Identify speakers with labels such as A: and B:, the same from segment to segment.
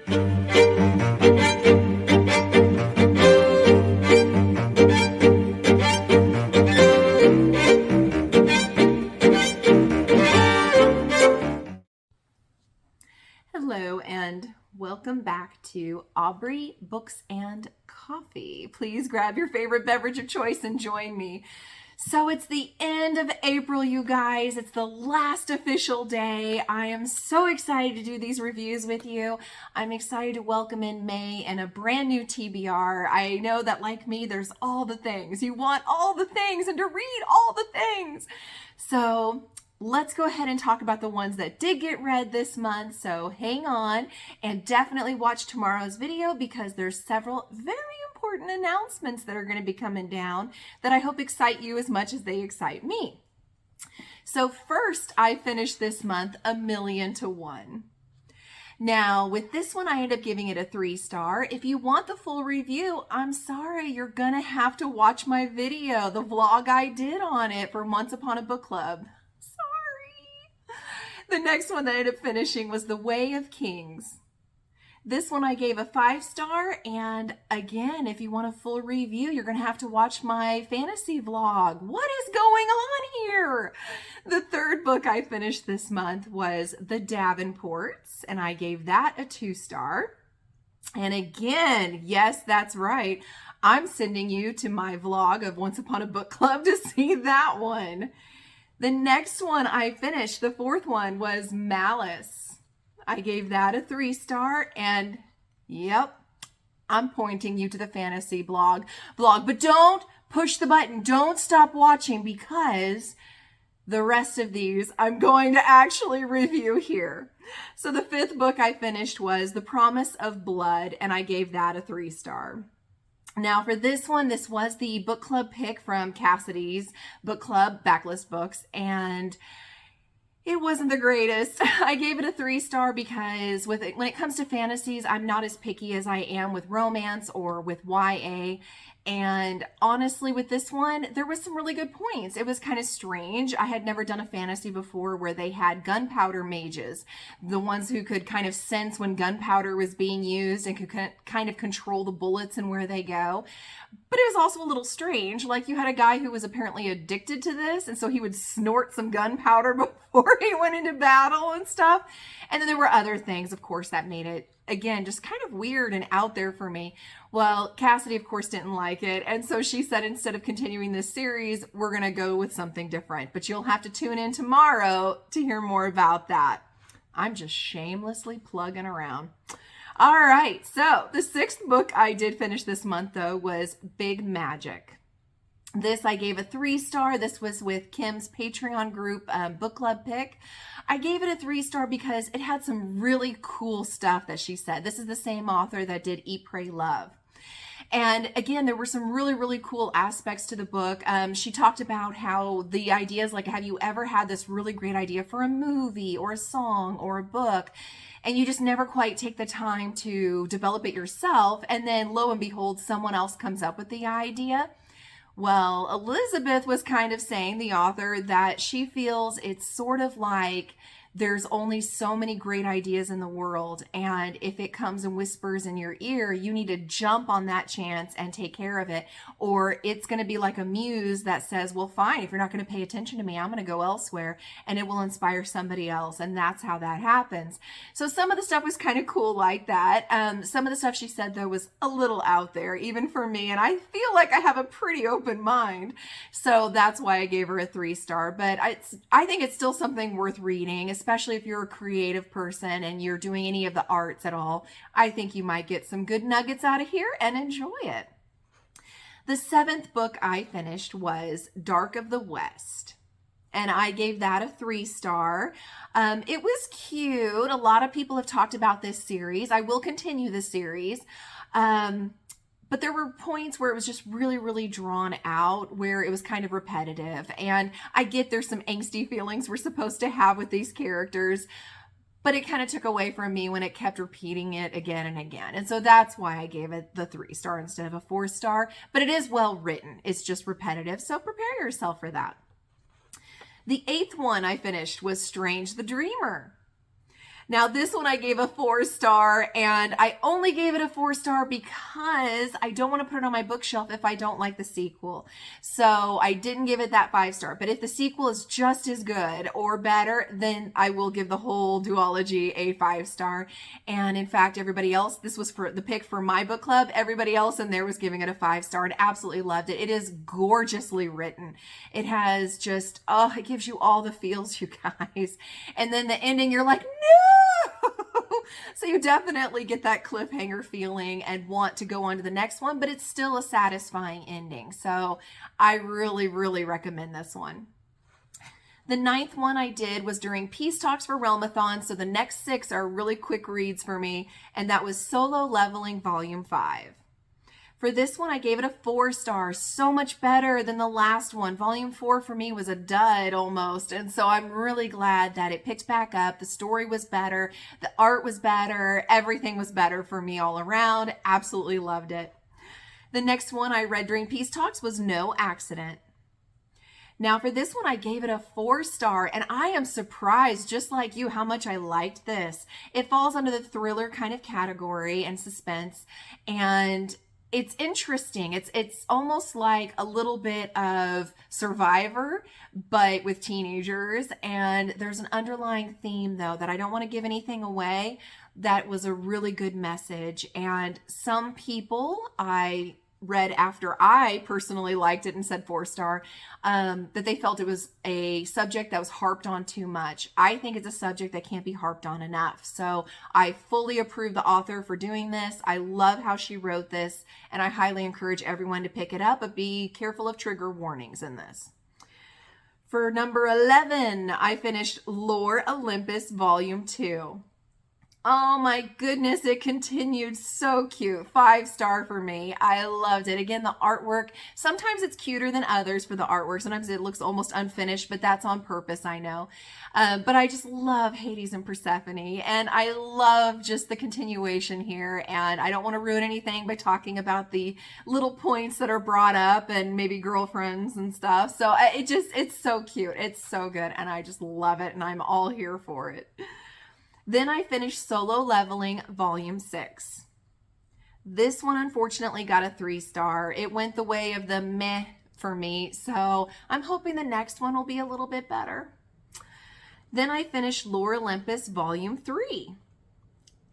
A: Hello and welcome back to Aubrey Books and Coffee. Please grab your favorite beverage of choice and join me. So it's the end of April, you guys. It's the last official day. I am so excited to do these reviews with you. I'm excited to welcome in May and a brand new TBR. I know that, like me, there's all the things. You want all the things and to read all the things. So let's go ahead and talk about the ones that did get read this month. So hang on and definitely watch tomorrow's video because there's several very important announcements that are going to be coming down that I hope excite you as much as they excite me. So first, I finished this month A Million to One. Now, with this one, I ended up giving it a 3-star. If you want the full review, I'm sorry, you're going to have to watch my video, the vlog I did on it for Once Upon a Book Club. The next one that I ended up finishing was The Way of Kings. This one I gave a 5-star, and again, if you want a full review, you're going to have to watch my fantasy vlog. What is going on here? The third book I finished this month was The Davenports, and I gave that a 2-star. And again, yes, that's right, I'm sending you to my vlog of Once Upon a Book Club to see that one. The next one I finished, the fourth one, was Malice. I gave that a 3-star, and yep, I'm pointing you to the fantasy vlog, but don't push the button. Don't stop watching because the rest of these I'm going to actually review here. So the fifth book I finished was The Promise of Blood, and I gave that a 3-star. Now for this one, this was the book club pick from Cassidy's book club, Backlist Books, and it wasn't the greatest. I gave it a 3-star because when it comes to fantasies, I'm not as picky as I am with romance or with YA. And honestly, with this one, there was some really good points. It was kind of strange. I had never done a fantasy before where they had gunpowder mages, the ones who could kind of sense when gunpowder was being used and could kind of control the bullets and where they go. But it was also a little strange. Like, you had a guy who was apparently addicted to this, and so he would snort some gunpowder before he went into battle and stuff. And then there were other things, of course, that made it, again, just kind of weird and out there for me. Well, Cassidy, of course, didn't like it. And so she said, instead of continuing this series, we're going to go with something different. But you'll have to tune in tomorrow to hear more about that. I'm just shamelessly plugging around. All right. So the sixth book I did finish this month, though, was Big Magic. This I gave a 3-star. This was with Kim's Patreon group book club pick. I gave it a 3-star because it had some really cool stuff that she said. This is the same author that did Eat, Pray, Love. And again, there were some really, really cool aspects to the book. She talked about how the ideas, like, have you ever had this really great idea for a movie or a song or a book, and you just never quite take the time to develop it yourself, and then lo and behold, someone else comes up with the idea? Well, Elizabeth was kind of saying, the author, that she feels it's sort of like there's only so many great ideas in the world, and if it comes and whispers in your ear, you need to jump on that chance and take care of it, or it's going to be like a muse that says, well, fine, if you're not going to pay attention to me, I'm going to go elsewhere, and it will inspire somebody else, and that's how that happens. So some of the stuff was kind of cool like that. Some of the stuff she said, though, was a little out there, even for me, and I feel like I have a pretty open mind, so that's why I gave her a 3-star, but I think it's still something worth reading, especially if you're a creative person and you're doing any of the arts at all. I think you might get some good nuggets out of here and enjoy it. The seventh book I finished was Dark of the West, and I gave that a 3-star. It was cute. A lot of people have talked about this series. I will continue the series. But there were points where it was just really, really drawn out, where it was kind of repetitive. And I get there's some angsty feelings we're supposed to have with these characters, but it kind of took away from me when it kept repeating it again and again. And so that's why I gave it the 3-star instead of a 4-star. But it is well written. It's just repetitive. So prepare yourself for that. The 8th one I finished was Strange the Dreamer. Now, this one I gave a 4-star, and I only gave it a 4-star because I don't want to put it on my bookshelf if I don't like the sequel. So I didn't give it that 5-star. But if the sequel is just as good or better, then I will give the whole duology a 5-star. And in fact, everybody else, this was for the pick for my book club, everybody else in there was giving it a 5-star and absolutely loved it. It is gorgeously written. It has just, oh, it gives you all the feels, you guys. And then the ending, you're like, no! So you definitely get that cliffhanger feeling and want to go on to the next one, but it's still a satisfying ending. So I really, really recommend this one. The 9th one I did was during Peace Talks for Realmathon, so the next 6 are really quick reads for me, and that was Solo Leveling Volume 5. For this one, I gave it a 4-star, so much better than the last one. Volume 4 for me was a dud almost, and so I'm really glad that it picked back up. The story was better, the art was better, everything was better for me all around. Absolutely loved it. The next one I read during Peace Talks was No Accident. Now for this one, I gave it a 4-star, and I am surprised, just like you, how much I liked this. It falls under the thriller kind of category and suspense, and it's interesting. It's almost like a little bit of Survivor, but with teenagers. And there's an underlying theme, though, that I don't want to give anything away. That was a really good message. And some people I read after I personally liked it and said 4-star, that they felt it was a subject that was harped on too much. I think it's a subject that can't be harped on enough. So I fully approve the author for doing this. I love how she wrote this, and I highly encourage everyone to pick it up, but be careful of trigger warnings in this. For number 11, I finished Lore Olympus Volume 2. Oh my goodness, it continued. So cute. 5-star for me. I loved it. Again, the artwork, sometimes it's cuter than others for the artwork. Sometimes it looks almost unfinished, but that's on purpose, I know. But I just love Hades and Persephone, and I love just the continuation here. And I don't want to ruin anything by talking about the little points that are brought up and maybe girlfriends and stuff. So it's so cute. It's so good, and I just love it, and I'm all here for it. Then I finished Solo Leveling Volume 6. This one unfortunately got a 3-star. It went the way of the meh for me, so I'm hoping the next one will be a little bit better. Then I finished Lore Olympus Volume 3.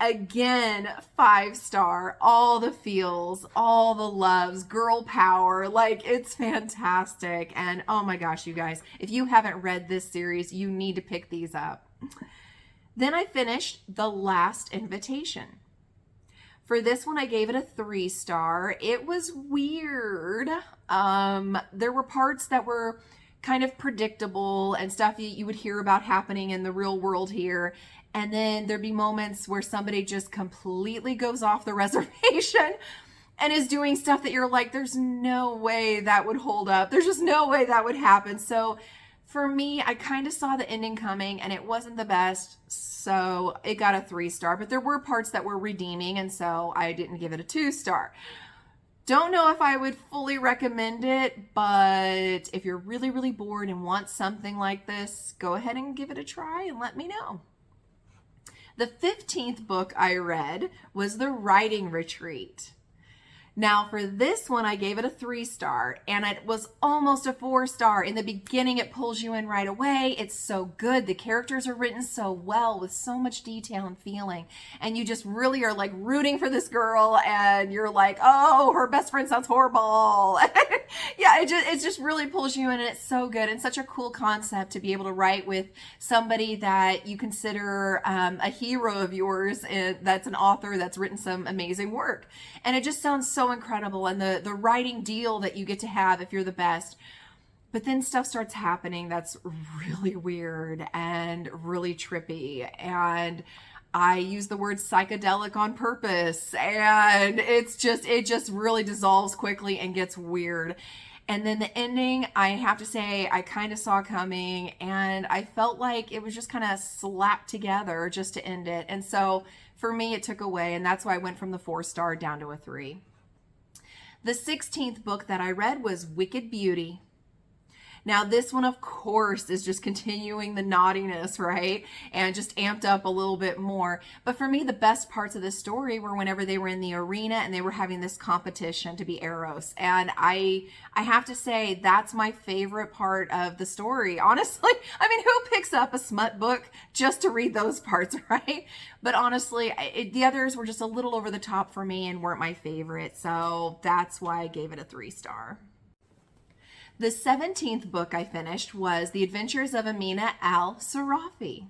A: Again, 5-star, all the feels, all the loves, girl power, like it's fantastic. And oh my gosh, you guys, if you haven't read this series, you need to pick these up. Then I finished The Last Invitation. For this one, I gave it a 3-star. It was weird. There were parts that were kind of predictable and stuff you would hear about happening in the real world here. And then there'd be moments where somebody just completely goes off the reservation and is doing stuff that you're like, there's no way that would hold up. There's just no way that would happen. So for me, I kind of saw the ending coming, and it wasn't the best, so it got a 3-star. But there were parts that were redeeming, and so I didn't give it a 2-star. Don't know if I would fully recommend it, but if you're really, really bored and want something like this, go ahead and give it a try and let me know. The 15th book I read was The Writing Retreat. Now for this one, I gave it a 3-star, and it was almost a 4-star. In the beginning, it pulls you in right away. It's so good. The characters are written so well with so much detail and feeling. And you just really are like rooting for this girl, and you're like, oh, her best friend sounds horrible. Yeah, it just really pulls you in, and it's so good. And such a cool concept to be able to write with somebody that you consider a hero of yours, that's an author that's written some amazing work. And it just sounds so incredible, and the writing deal that you get to have if you're the best. But then stuff starts happening that's really weird and really trippy, and I use the word psychedelic on purpose, and it just really dissolves quickly and gets weird. And then the ending, I have to say, I kind of saw coming, and I felt like it was just kind of slapped together just to end it. And so for me, it took away, and that's why I went from the 4-star down to a 3. The 16th book that I read was Wicked Beauty. Now, this one, of course, is just continuing the naughtiness, right? And just amped up a little bit more. But for me, the best parts of this story were whenever they were in the arena and they were having this competition to be Eros. And I have to say, that's my favorite part of the story. Honestly, I mean, who picks up a smut book just to read those parts, right? But honestly, the others were just a little over the top for me and weren't my favorite. So that's why I gave it a 3-star. The 17th book I finished was The Adventures of Amina al-Sarafi.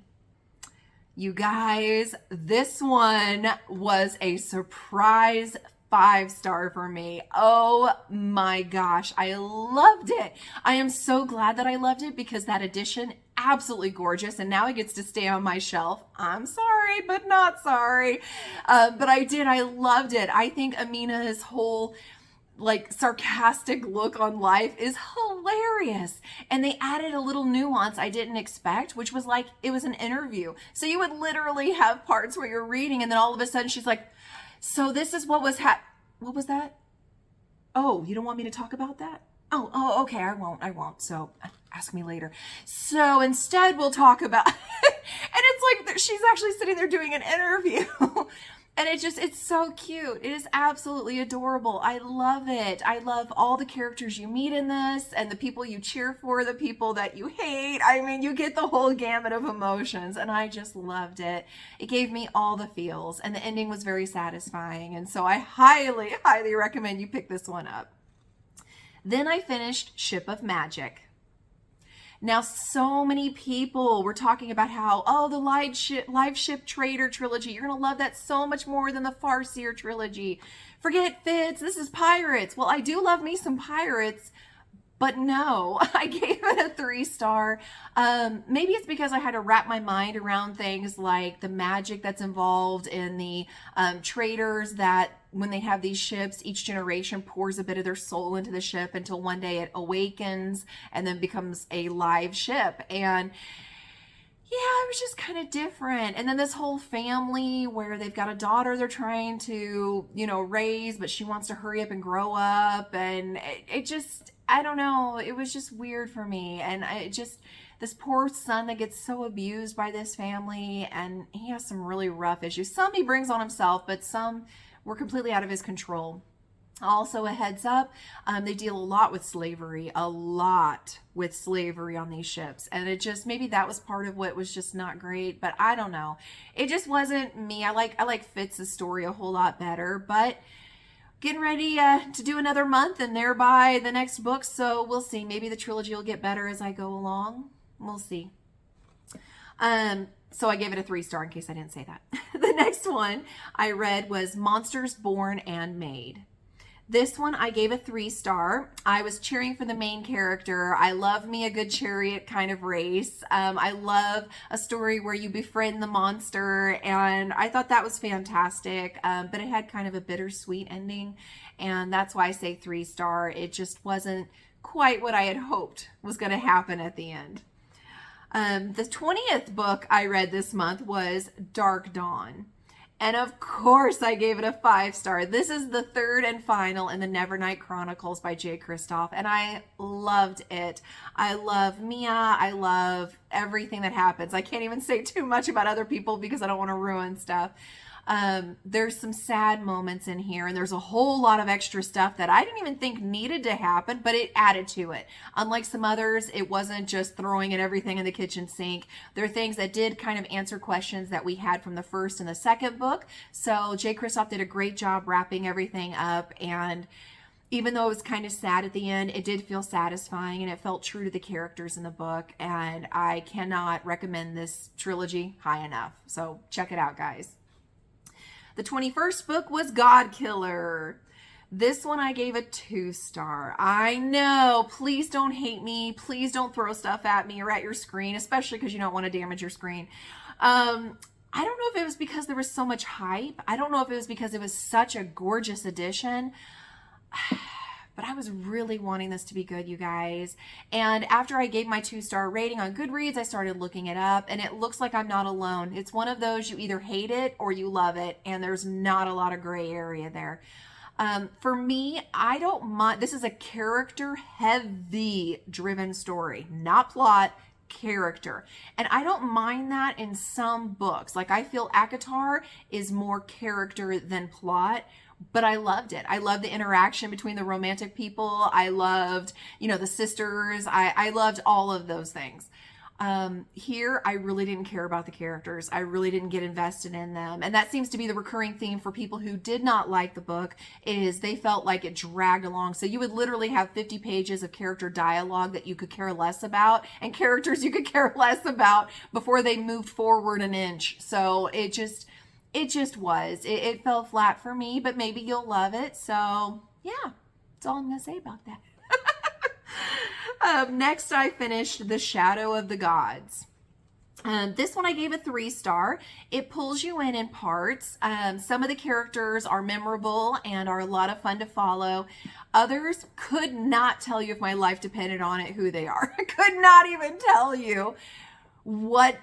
A: You guys, this one was a surprise 5-star for me. Oh my gosh, I loved it. I am so glad that I loved it because that edition, absolutely gorgeous, and now it gets to stay on my shelf. I'm sorry, but not sorry. But I loved it. I think Amina's whole like sarcastic look on life is hilarious. And they added a little nuance I didn't expect, which was like, it was an interview. So you would literally have parts where you're reading and then all of a sudden she's like, so this is what was what was that? Oh, you don't want me to talk about that? Oh, okay, I won't. So ask me later. So instead we'll talk about, and it's like she's actually sitting there doing an interview. And it's so cute. It is absolutely adorable. I love it. I love all the characters you meet in this and the people you cheer for, the people that you hate. I mean, you get the whole gamut of emotions and I just loved it. It gave me all the feels and the ending was very satisfying. And so I highly, highly recommend you pick this one up. Then I finished Ship of Magic. Now, so many people were talking about how, oh, the Live Ship Trader trilogy, you're going to love that so much more than the Farseer trilogy. Forget Fitz, this is pirates. Well, I do love me some pirates, but no, I gave it a 3-star. Maybe it's because I had to wrap my mind around things like the magic that's involved in the traders that when they have these ships, each generation pours a bit of their soul into the ship until one day it awakens and then becomes a live ship. And yeah, it was just kind of different. And then this whole family where they've got a daughter they're trying to, raise, but she wants to hurry up and grow up. And it just, I don't know, it was just weird for me. And this poor son that gets so abused by this family, and he has some really rough issues. Some he brings on himself, but some were completely out of his control. Also, a heads up, they deal a lot with slavery on these ships. And it just, maybe that was part of what was just not great, but I don't know. It just wasn't me. I like Fitz's story a whole lot better, but getting ready to do another month and thereby the next book. So we'll see. Maybe the trilogy will get better as I go along. We'll see. So I gave it a 3-star in case I didn't say that. The next one I read was Monsters Born and Made. This one I gave a 3-star. I was cheering for the main character. I love me a good chariot kind of race. I love a story where you befriend the monster, and I thought that was fantastic. But it had kind of a bittersweet ending, and that's why I say 3-star. It just wasn't quite what I had hoped was going to happen at the end. The 20th book I read this month was Dark Dawn. And of course I gave it a 5-star. This is the third and final in the Nevernight Chronicles by J. Kristoff, and I loved it. I love Mia. I love everything that happens. I can't even say too much about other people because I don't want to ruin stuff. There's some sad moments in here, and there's a whole lot of extra stuff that I didn't even think needed to happen, but it added to it. Unlike some others, it wasn't just throwing in everything in the kitchen sink. There are things that did kind of answer questions that we had from the first and the second book. So J. Kristoff did a great job wrapping everything up, and even though it was kind of sad at the end, it did feel satisfying and it felt true to the characters in the book, and I cannot recommend this trilogy high enough. So check it out, guys. The 21st book was God Killer. This one I gave a 2-star. I know, please don't hate me. Please don't throw stuff at me or at your screen, especially because you don't want to damage your screen. I don't know if it was because there was so much hype. I don't know if it was because it was such a gorgeous edition. But I was really wanting this to be good, you guys. And after I gave my 2-star rating on Goodreads, I started looking it up, and it looks like I'm not alone. It's one of those you either hate it or you love it, and there's not a lot of gray area there. For me, I don't mind. This is a character heavy driven story, not plot, character. And I don't mind that in some books. Like I feel ACOTAR is more character than plot, but I loved it. I loved the interaction between the romantic people. I loved, the sisters. I loved all of those things. Here, I really didn't care about the characters. I really didn't get invested in them. And that seems to be the recurring theme for people who did not like the book, is they felt like it dragged along. So you would literally have 50 pages of character dialogue that you could care less about, and characters you could care less about before they moved forward an inch. So it just was. It fell flat for me, but maybe you'll love it. So yeah, that's all I'm going to say about that. Next, I finished The Shadow of the Gods. This one I gave a 3-star. It pulls you in parts. Some of the characters are memorable and are a lot of fun to follow. Others could not tell you if my life depended on it who they are. I could not even tell you what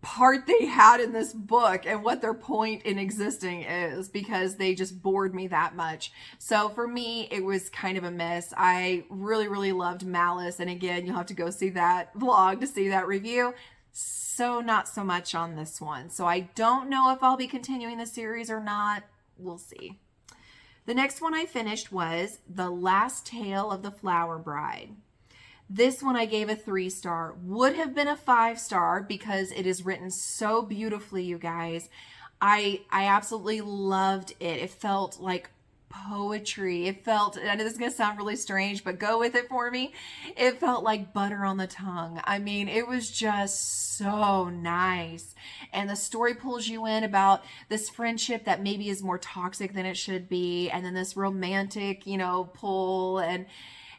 A: part they had in this book and what their point in existing is, because they just bored me that much. So for me, it was kind of a mess. I really, really loved Malice. And again, you'll have to go see that vlog to see that review. So not so much on this one. So I don't know if I'll be continuing the series or not. We'll see. The next one I finished was The Last Tale of the Flower Bride. This one I gave a 3-star. Would have been a 5-star because it is written so beautifully, you guys. I absolutely loved it. It felt like poetry. It felt, I know this is going to sound really strange, but go with it for me. It felt like butter on the tongue. I mean, it was just so nice. And the story pulls you in about this friendship that maybe is more toxic than it should be. And then this romantic, pull, and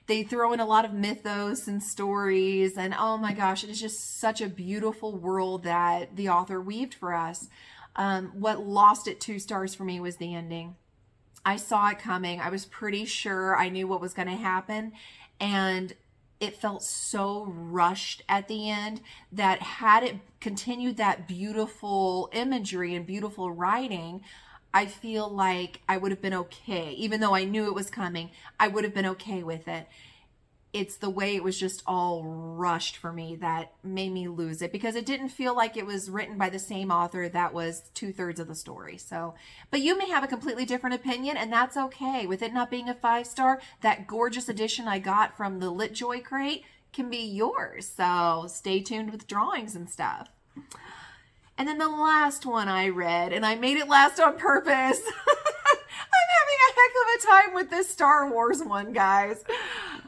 A: they throw in a lot of mythos and stories, and oh my gosh, it is just such a beautiful world that the author weaved for us. What lost it 2 stars for me was the ending. I saw it coming. I was pretty sure I knew what was going to happen, and it felt so rushed at the end that had it continued that beautiful imagery and beautiful writing, I feel like I would have been okay. Even though I knew it was coming, I would have been okay with it. It's the way it was just all rushed for me that made me lose it, because it didn't feel like it was written by the same author that was 2/3 of the story. So, but you may have a completely different opinion, and that's okay. With it not being a 5-star, that gorgeous edition I got from the LitJoy crate can be yours. So stay tuned with drawings and stuff. And then the last one I read, and I made it last on purpose. I'm having a heck of a time with this Star Wars one, guys.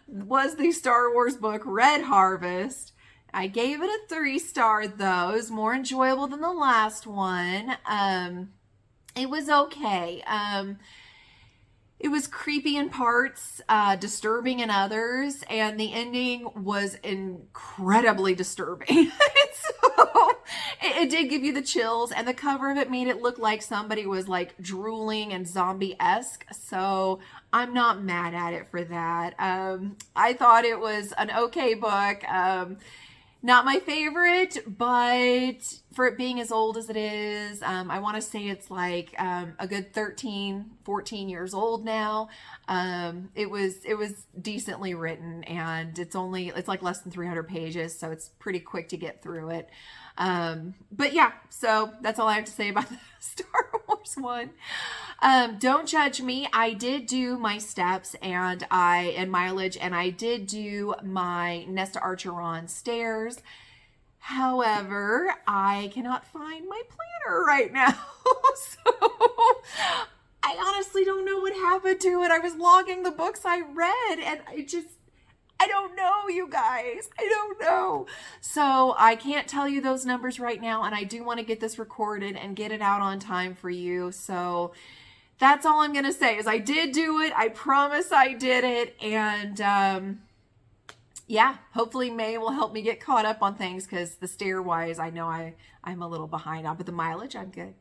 A: Was the Star Wars book Red Harvest. I gave it a 3-star though. It was more enjoyable than the last one. It was okay. It was creepy in parts, disturbing in others, and the ending was incredibly disturbing. So it did give you the chills, and the cover of it made it look like somebody was like drooling and zombie-esque. So I'm not mad at it for that. I thought it was an okay book. Not my favorite, but for it being as old as it is, I want to say it's like a good 13, 14 years old now. It was decently written, and it's like less than 300 pages, so it's pretty quick to get through it. But yeah, so that's all I have to say about the Star Wars one. Don't judge me. I did do my steps and mileage, and I did do my Nesta Archeron stairs. However, I cannot find my planner right now. So I honestly don't know what happened to it. I was logging the books I read, and I don't know, you guys. I don't know. So I can't tell you those numbers right now, and I do want to get this recorded and get it out on time for you. So that's all I'm going to say is I did do it. I promise I did it. And yeah, hopefully May will help me get caught up on things, because the stair-wise, I know I'm a little behind on, but the mileage, I'm good.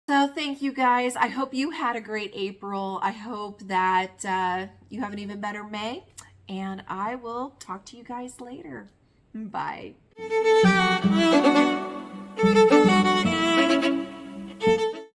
A: So thank you guys. I hope you had a great April. I hope that you have an even better May. And I will talk to you guys later. Bye.